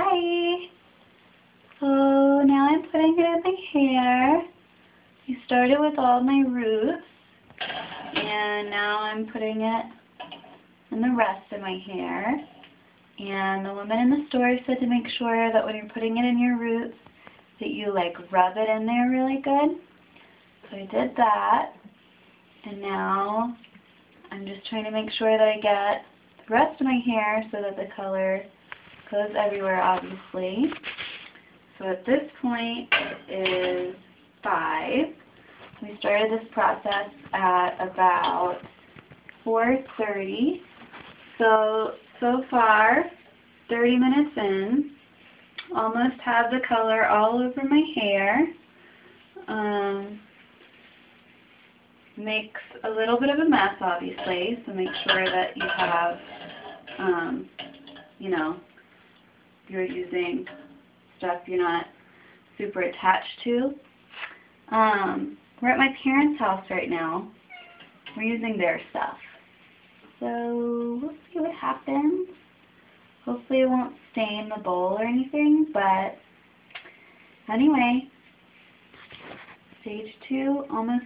Hi! So now I'm putting it in my hair. I started with all my roots, and now I'm putting it in the rest of my hair. And the woman in the store said to make sure that when you're putting it in your roots that you like rub it in there really good. So I did that, and now I'm just trying to make sure that I get the rest of my hair so that the color goes everywhere, obviously. So at this point it is 5. We started this process at about 4:30. So far, 30 minutes in, almost have the color all over my hair. Makes a little bit of a mess, obviously, so make sure that you have, you know, you're using stuff you're not super attached to. We're at my parents' house right now. We're using their stuff. So we'll see what happens. Hopefully it won't stain the bowl or anything, but anyway, stage 2 almost